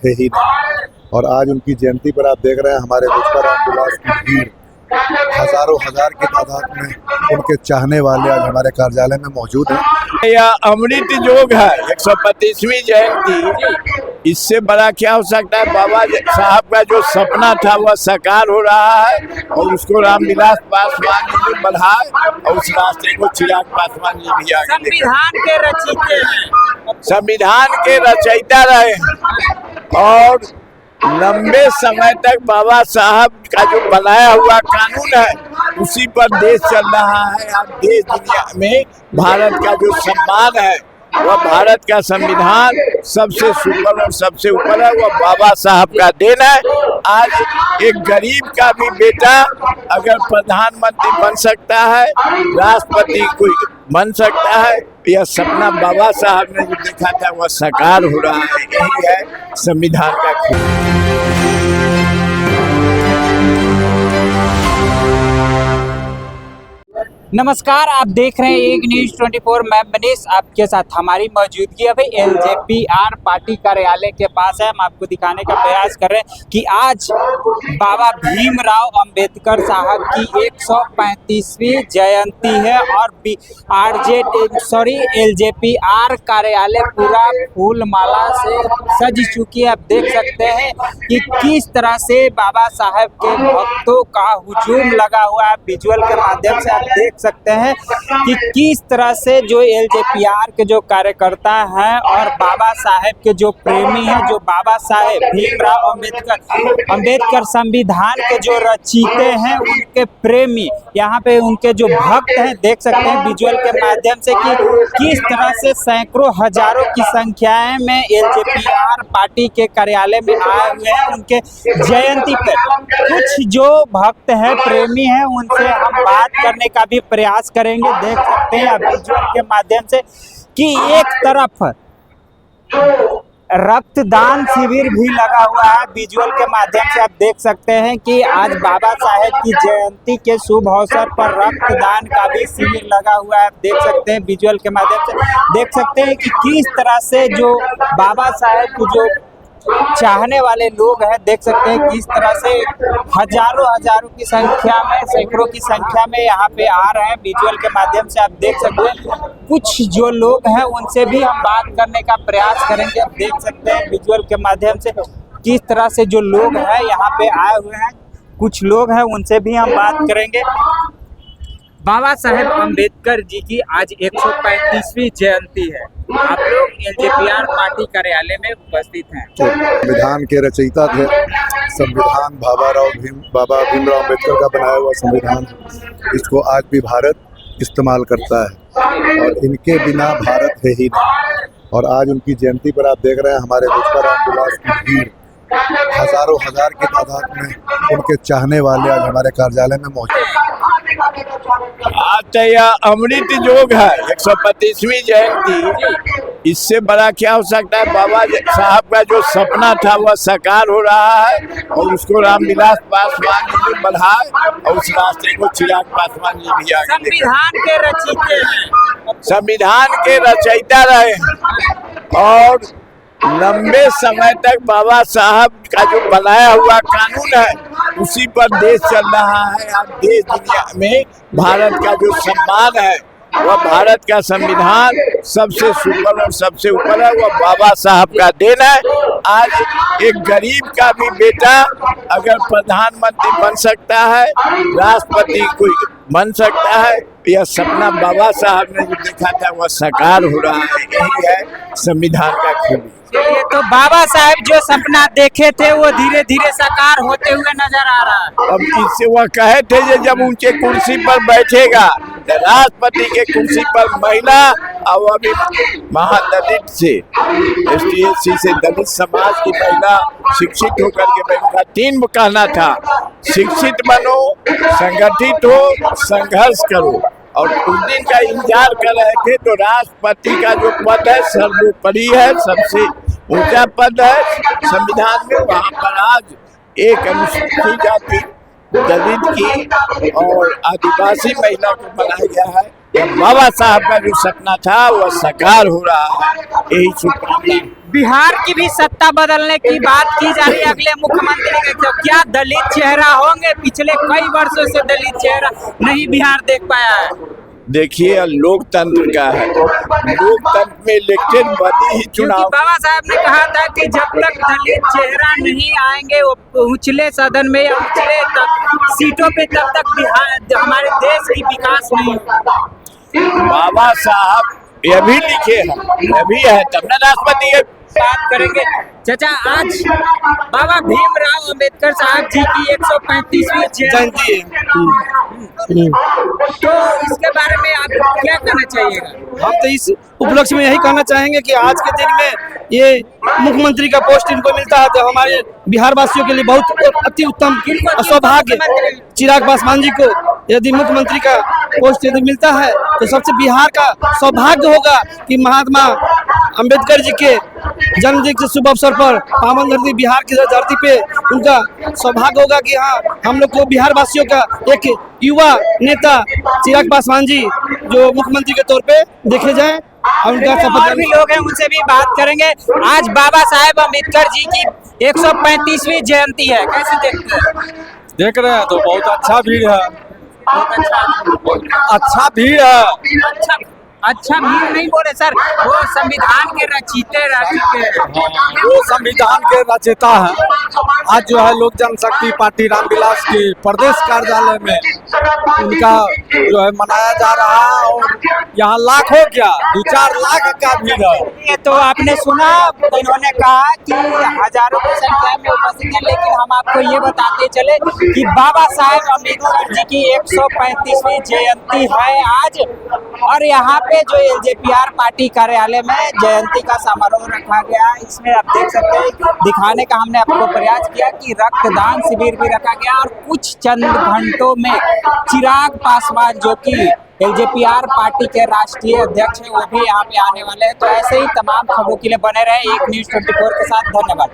थे ही नहीं। और आज उनकी जयंती पर आप देख रहे हैं हमारे मुझपर रामविलास की भीड़, हजारों हजार की तादाद में उनके चाहने वाले आज हमारे कार्यालय में मौजूद हैं। यह अमृत योग है 125वीं जयंती, इससे बड़ा क्या हो सकता है। बाबा साहब का जो सपना था वह साकार हो रहा है और उसको रामविलास पासवान जी ने बढ़ाए और उस रास्ते को चिराग पासवान जी भी आगे। संविधान के रचयिता हैं, संविधान के रचयिता रहे हैं और लंबे समय तक बाबा साहब का जो बनाया हुआ कानून है उसी पर देश चल रहा है। आज देश दुनिया में भारत का जो सम्मान है वह भारत का संविधान सबसे सुपर और सबसे ऊपर है, वह बाबा साहब का देन है। आज एक गरीब का भी बेटा अगर प्रधानमंत्री बन सकता है, राष्ट्रपति कोई बन सकता है, यह सपना बाबा साहब ने जो देखा था वह साकार हो रहा है। यही है संविधान का खून। नमस्कार, आप देख रहे हैं एक न्यूज 24। मैं मनीष आपके साथ। हमारी मौजूदगी अभी एलजेपीआर पार्टी कार्यालय के पास है। हम आपको दिखाने का प्रयास कर रहे हैं कि आज बाबा भीमराव अंबेडकर साहब की 135वीं जयंती है और एलजेपीआर कार्यालय पूरा फूल माला से सज चुकी है। आप देख सकते हैं कि किस तरह से बाबा साहब के भक्तों का हुजूम लगा हुआ है। विजुअल के माध्यम से आप देख सकते हैं कि किस तरह से जो एलजेपीआर के जो कार्यकर्ता हैं और बाबा साहेब के जो प्रेमी हैं, जो बाबा साहेब भीमराव अंबेडकर संविधान के जो रचयिता हैं, उनके प्रेमी यहाँ पे उनके जो भक्त हैं, देख सकते हैं विजुअल के माध्यम से कि किस तरह से सैकड़ों हजारों की संख्या में एलजेपीआर पार्टी के कार्यालय में आए हुए हैं उनके जयंती पर। कुछ जो भक्त हैं, प्रेमी हैं, उनसे हम बात करने का भी प्रयास करेंगे। देख सकते हैं विजुअल के माध्यम से कि एक तरफ रक्तदान शिविर भी लगा हुआ है। विजुअल के माध्यम से आप देख सकते हैं कि आज बाबा साहेब की जयंती के शुभ अवसर पर रक्तदान का भी शिविर लगा हुआ है। आप देख सकते हैं विजुअल के माध्यम से देख सकते हैं कि किस तरह से जो बाबा साहेब की जो चाहने वाले लोग हैं, देख सकते हैं किस तरह से हजारों की संख्या में, सैकड़ों की संख्या में यहाँ पे आ रहे हैं। विजुअल के माध्यम से आप देख सकते हैं कुछ जो लोग हैं उनसे भी हम बात करने का प्रयास करेंगे। आप देख सकते हैं विजुअल के माध्यम से किस तरह से जो लोग हैं यहाँ पे आए हुए हैं, कुछ लोग हैं उनसे भी हम बात करेंगे। बाबा साहेब अंबेडकर जी की आज 135वीं जयंती है। आप लोग एलजेपीआर पार्टी कार्यालय में उपस्थित हैं। संविधान के रचयिता थे। संविधान बाबा भीमराव अंबेडकर का बनाया हुआ संविधान, इसको आज भी भारत इस्तेमाल करता है और इनके बिना भारत है ही नहीं। और आज उनकी जयंती पर आप देख रहे हैं हमारे मुझपर रामविलास की भीड़, हजारों हजार की तादाद में उनके चाहने वाले आज हमारे कार्यालय में मौजूद हैं। आज यह अमृत योग है 125वीं जयंती, इससे बड़ा क्या हो सकता है। बाबा साहब का जो सपना था वह साकार हो रहा है और उसको रामविलास पासवान जी ने बढ़ाए और उस रास्ते को चिराग पासवान जी भी आगे। संविधान के रचयिता हैं, संविधान के रचयिता रहे हैं और लंबे समय तक बाबा साहब का जो बनाया हुआ कानून है उसी पर देश चल रहा है। आज देश दुनिया में भारत का जो सम्मान है वह भारत का संविधान सबसे सुपर और सबसे ऊपर है, वह बाबा साहब का देन है। आज एक गरीब का भी बेटा अगर प्रधानमंत्री बन सकता है, राष्ट्रपति कोई बन सकता है, यह सपना बाबा साहब ने जो देखा था वह साकार हो रहा है। यही है संविधान का खून। ये तो बाबा साहब जो सपना देखे थे वो धीरे धीरे साकार होते हुए नजर आ रहा है। अब इससे वह कहे थे कि जब ऊंचे कुर्सी पर बैठेगा, राष्ट्रपति के कुर्सी पर महिला और अभी महादलित से ST/SC से दलित समाज की महिला शिक्षित होकर के बैठा। 3 कहना था, शिक्षित बनो, संगठित हो, संघर्ष करो। और उस दिन का इंतजार कर रहे थे तो राष्ट्रपति का जो पद है सर्वोपरि है, सबसे ऊंचा पद है संविधान में। वहाँ पर आज एक अनुसूचित जाति, दलित की और आदिवासी महिला को बनाया गया है। यह बाबा साहब का जो सपना था वह साकार हो रहा है। यही शुभकामना। बिहार की भी सत्ता बदलने की बात की जा रही है अगले मुख्यमंत्री के। तो क्या दलित चेहरा होंगे? पिछले कई वर्षों से दलित चेहरा नहीं बिहार देख पाया है। देखिए लोकतंत्र का है, लोकतंत्र में इलेक्टेड बॉडी ही क्योंकि चुनाव। बाबा साहब ने कहा था कि जब तक दलित चेहरा नहीं आएंगे वो उछले सदन में या उछले सीटों पे, तब तक बिहार हमारे देश की विकास नहीं होगा। बाबा साहब ये भी लिखे हैं, ये भी है तब ना राष्ट्रपति है। बात करेंगे चाचा, आज बाबा भीमराव अंबेडकर साहब जी की 135वीं जयंती है, तो इसके बारे में आप क्या कहना चाहिएगा? हम तो इस उपलक्ष्य में यही कहना चाहेंगे कि आज के दिन में ये मुख्यमंत्री का पोस्ट इनको मिलता है तो हमारे बिहार वासियों के लिए बहुत अति उत्तम सौभाग्य। चिराग पासवान जी को यदि मुख्यमंत्री का पोस्ट यदि मिलता है तो सबसे बिहार का सौभाग्य होगा कि महात्मा अंबेडकर जी के जन्मदिन के शुभ अवसर पर पावन धरती बिहार की धरती पे उनका सौभाग्य होगा कि हाँ हम लोग को बिहार वासियों का एक युवा नेता चिराग पासवान जी जो मुख्यमंत्री के तौर पे देखे जाए और उनका शपथ। और भी लोग हैं, उनसे भी बात करेंगे। आज बाबा साहेब अम्बेडकर जी की 135वीं जयंती है, कैसे देखते हैं? देख रहे हैं तो बहुत अच्छा भीड़ है, बहुत अच्छा भीड़ है। अच्छा भीड़ नहीं बोले सर, वो संविधान के रचयिता वो संविधान के रचयिता है। आज जो है लोक जनशक्ति पार्टी रामविलास की प्रदेश कार्यालय में उनका जो है मनाया जा रहा है और यहाँ लाखों क्या 2-4 लाख का भीड़ है। ये तो आपने सुना, इन्होंने कहा कि हजारों की संख्या में उपस्थित है, लेकिन हम आपको ये बताते चले कि बाबा साहेब अम्बेडकर जी की 135वीं जयंती है आज, और यहाँ पे जो एलजेपीआर पार्टी कार्यालय में जयंती का समारोह रखा गया। इसमें आप देख सकते हैं, दिखाने का हमने आपको प्रयास किया कि रक्तदान शिविर भी रखा गया और कुछ चंद घंटों में चिराग पासवान जो कि एलजेपीआर पार्टी के राष्ट्रीय अध्यक्ष हैं वो भी यहाँ पे आने वाले हैं। तो ऐसे ही तमाम खबरों के लिए बने रहे एक न्यूज़ 24 के साथ। धन्यवाद।